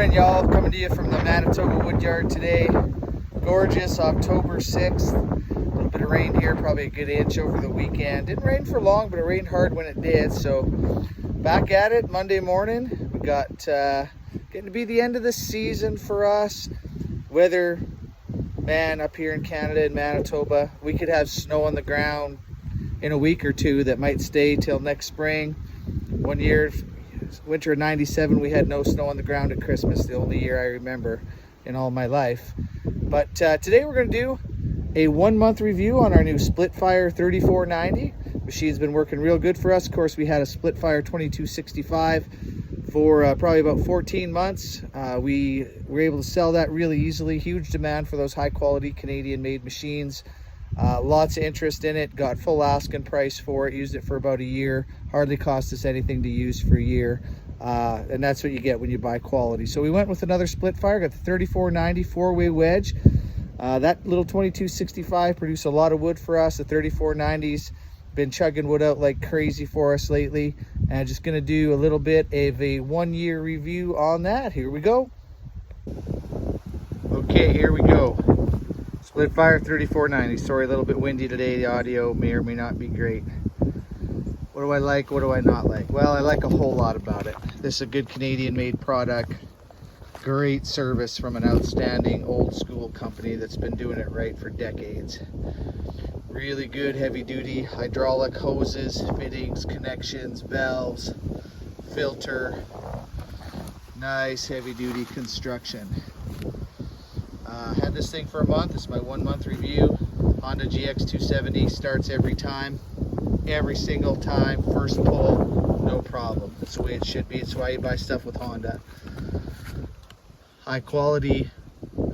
Morning, y'all. Coming to you from the Manitoba Woodyard today. Gorgeous October 6th. A little bit of rain here, probably a good inch over the weekend. Didn't rain for long, but it rained hard when it did. So back at it Monday morning. We got getting to be the end of the season for us. Weather, man, up here in Canada in Manitoba, we could have snow on the ground in a week or two that might stay till next spring. One year, winter of '97, we had no snow on the ground at Christmas, the only year I remember in all my life. But today we're going to do a 1 month review on our new Splitfire 3490. Machine's been working real good for us. Of course, we had a Splitfire 2265 for probably about 14 months. We were able to sell that really easily. Huge demand for those high quality Canadian made machines. Lots of interest in it. Got full asking price for it. Used it for about a year. Hardly cost us anything to use for a year. And that's what you get when you buy quality. So we went with another Splitfire. Got the 3490 4-way wedge. That little 2265 produced a lot of wood for us. The 3490's been chugging wood out like crazy for us lately. And just going to do a little bit of a 1 year review on that. Here we go. Okay, here we go. Splitfire 3490. Sorry, a little bit windy today. The audio may or may not be great. What do I like? What do I not like? Well, I like a whole lot about it. This is a good Canadian made product. Great service from an outstanding old school company that's been doing it right for decades. Really good heavy duty hydraulic hoses, fittings, connections, valves, filter. Nice heavy duty construction. Had this thing for a month. It's my 1 month review. Honda GX270 starts every time. Every single time. First pull, no problem. That's the way it should be. It's why you buy stuff with Honda. High quality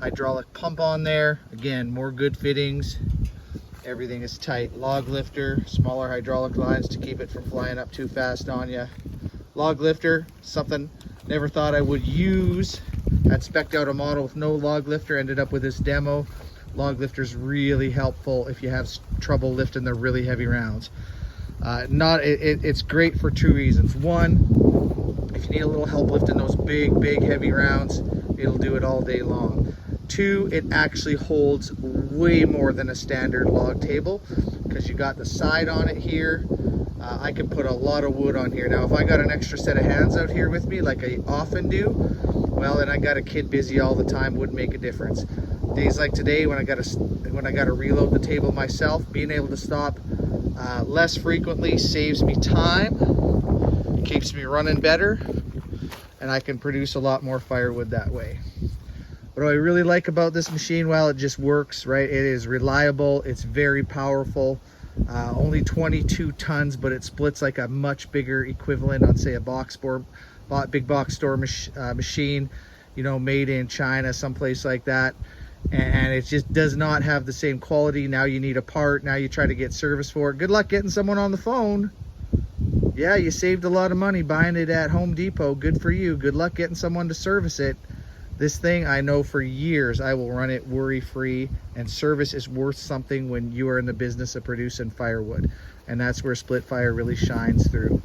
hydraulic pump on there. Again, more good fittings. Everything is tight. Log lifter, smaller hydraulic lines to keep it from flying up too fast on you. Log lifter, something never thought I would use. I'd spec'd out a model with no log lifter, ended up with this demo. Log lifter's really helpful if you have trouble lifting the really heavy rounds. It's great for two reasons. One, if you need a little help lifting those big heavy rounds, it'll do it all day long. Two, it actually holds way more than a standard log table because you got the side on it here. I can put a lot of wood on here. Now, if I got an extra set of hands out here with me, like I often do, well, and I got a kid busy all the time, wouldn't make a difference. Days like today, when I got to reload the table myself, being able to stop less frequently saves me time, keeps me running better, and I can produce a lot more firewood that way. What do I really like about this machine? Well, it just works, right? It is reliable. It's very powerful. Only 22 tons, but it splits like a much bigger equivalent on, say, a big box store machine, you know, made in China, someplace like that. And it just does not have the same quality. Now you need a part. Now you try to get service for it. Good luck getting someone on the phone. Yeah, you saved a lot of money buying it at Home Depot. Good for you. Good luck getting someone to service it. This thing, I know for years I will run it worry-free, and service is worth something when you are in the business of producing firewood, and that's where Splitfire really shines through.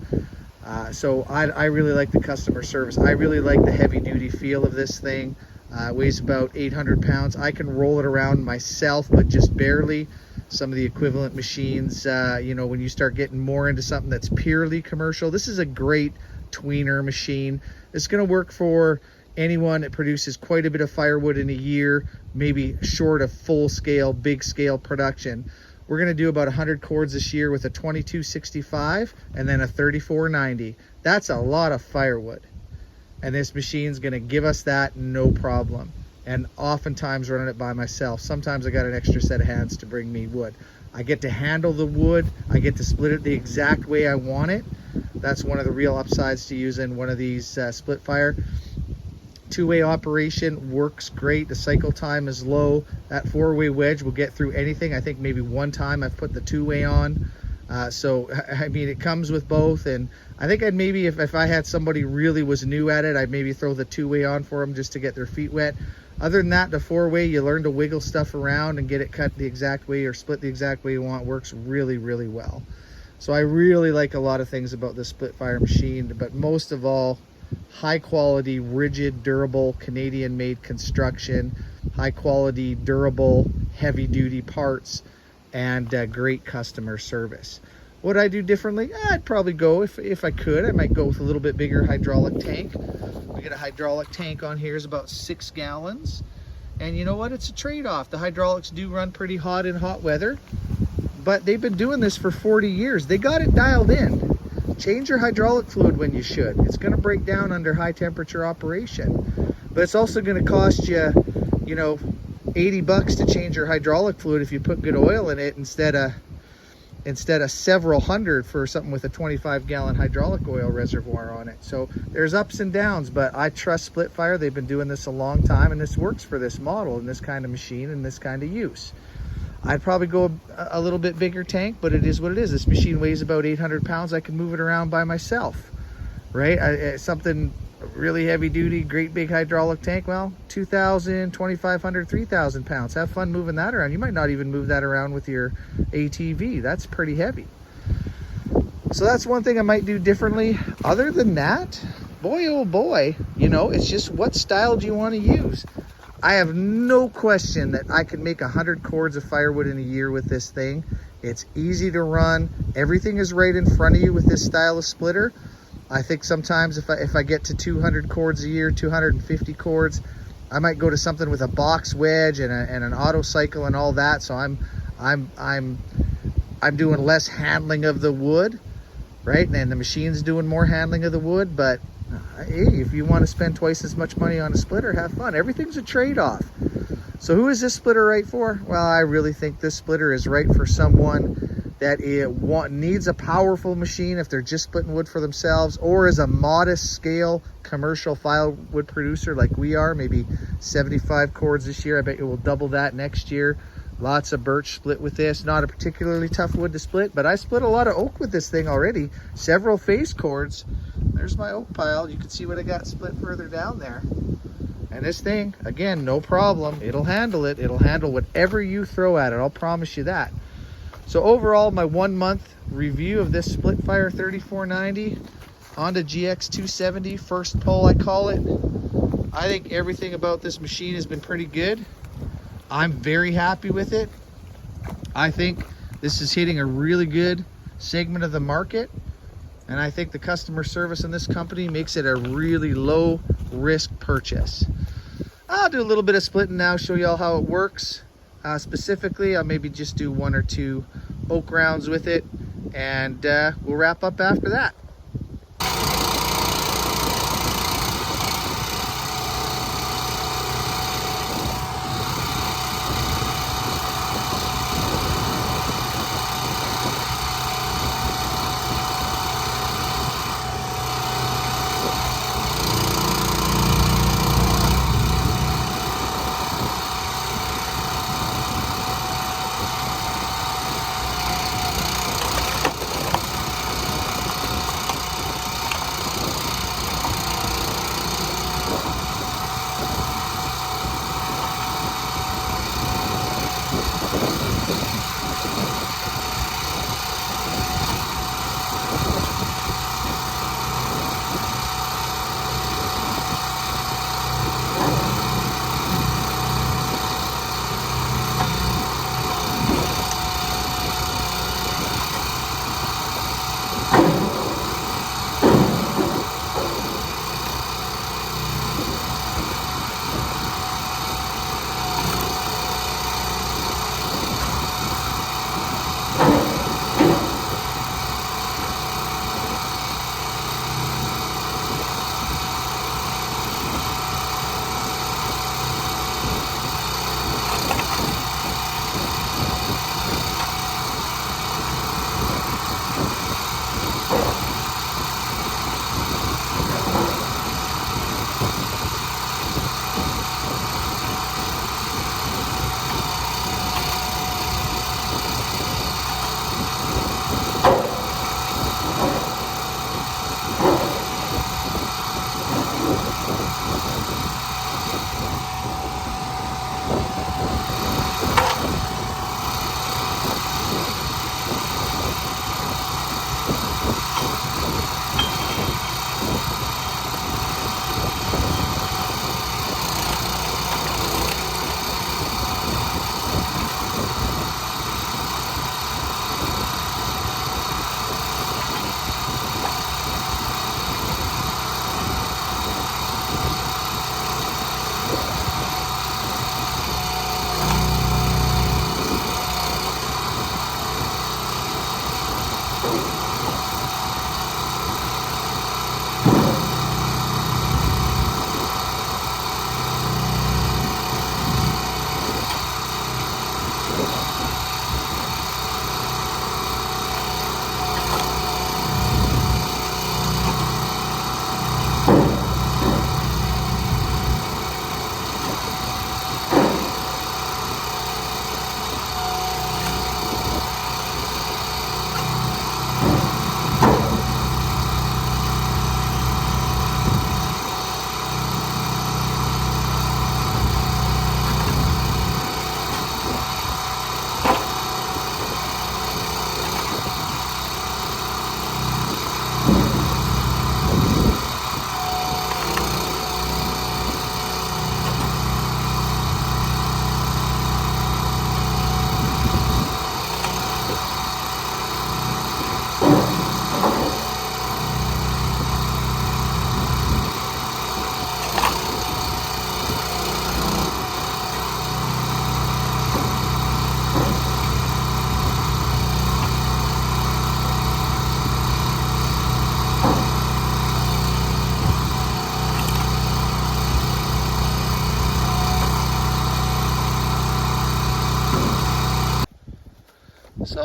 So I really like the customer service. I really like the heavy-duty feel of this thing. It weighs about 800 pounds. I can roll it around myself, but just barely. Some of the equivalent machines, you know, when you start getting more into something that's purely commercial, this is a great tweener machine. It's going to work for anyone that produces quite a bit of firewood in a year, maybe short of full-scale, big-scale production. We're going to do about 100 cords this year with a 2265 and then a 3490. That's a lot of firewood. And this machine's going to give us that no problem. And oftentimes running it by myself. Sometimes I got an extra set of hands to bring me wood. I get to handle the wood. I get to split it the exact way I want it. That's one of the real upsides to using one of these Splitfire. Two-way operation works great. The cycle time is low. That 4-way wedge will get through anything. I think maybe one time I've put the 2-way on. So I mean, it comes with both, and I think I'd maybe, if I had somebody really was new at it, I'd maybe throw the 2-way on for them just to get their feet wet. Other than that, the 4-way, you learn to wiggle stuff around and get it cut the exact way or split the exact way you want. Works really well. So I really like a lot of things about this Splitfire machine, but most of all, high quality, rigid, durable, Canadian made construction, high quality, durable, heavy duty parts, and great customer service. What I do differently? I'd probably go, if I could, I might go with a little bit bigger hydraulic tank. We get a hydraulic tank on here is about 6 gallons. And you know what? It's a trade-off. The hydraulics do run pretty hot in hot weather, but they've been doing this for 40 years. They got it dialed in. Change your hydraulic fluid when you should. It's going to break down under high temperature operation. But it's also going to cost you, you know, $80 to change your hydraulic fluid if you put good oil in it instead of several hundred for something with a 25-gallon hydraulic oil reservoir on it. So there's ups and downs, but I trust Splitfire. They've been doing this a long time, and this works for this model and this kind of machine and this kind of use. I'd probably go a little bit bigger tank, but it is what it is. This machine weighs about 800 pounds. I can move it around by myself, right? Something really heavy duty, great big hydraulic tank, well, 2,000, 2,500, 3,000 pounds. Have fun moving that around. You might not even move that around with your ATV. That's pretty heavy. So that's one thing I might do differently. Other than that, boy, oh boy, you know, it's just what style do you want to use? I have no question that I can make 100 cords of firewood in a year with this thing. It's easy to run. Everything is right in front of you with this style of splitter. I think sometimes if I get to 200 cords a year, 250 cords, I might go to something with a box wedge and an auto cycle and all that. So I'm doing less handling of the wood, right? And the machine's doing more handling of the wood. But hey, if you want to spend twice as much money on a splitter, have fun. Everything's a trade-off. So who is this splitter right for? Well, I really think this splitter is right for someone that needs a powerful machine if they're just splitting wood for themselves, or is a modest scale commercial firewood producer like we are, maybe 75 cords this year. I bet you will double that next year. Lots of birch split with this. Not a particularly tough wood to split, but I split a lot of oak with this thing already. Several face cords. There's my oak pile. You can see what I got split further down there. And this thing, again, no problem. It'll handle it. It'll handle whatever you throw at it. I'll promise you that. So overall, my 1 month review of this Splitfire 3490 Honda GX 270 first pull, I call it. I think everything about this machine has been pretty good. I'm very happy with it. I think this is hitting a really good segment of the market, and I think the customer service in this company makes it a really low risk purchase. I'll do a little bit of splitting now, show you all how it works. Specifically, I'll maybe just do 1 or 2 oak rounds with it, and we'll wrap up after that.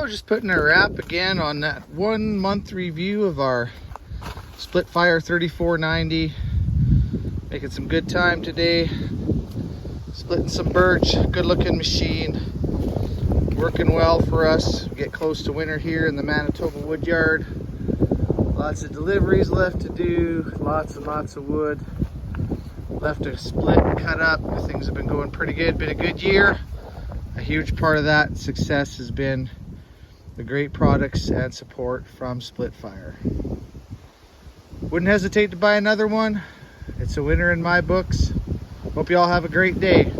So just putting a wrap again on that 1 month review of our Split Fire 3490. Making some good time today. Splitting some birch, good looking machine. Working well for us. Get close to winter here in the Manitoba wood yard. Lots of deliveries left to do, lots and lots of wood left to split and cut up. Things have been going pretty good. Been a good year. A huge part of that success has been the great products and support from Split Fire. Wouldn't hesitate to buy another one. It's a winner in my books. Hope you all have a great day.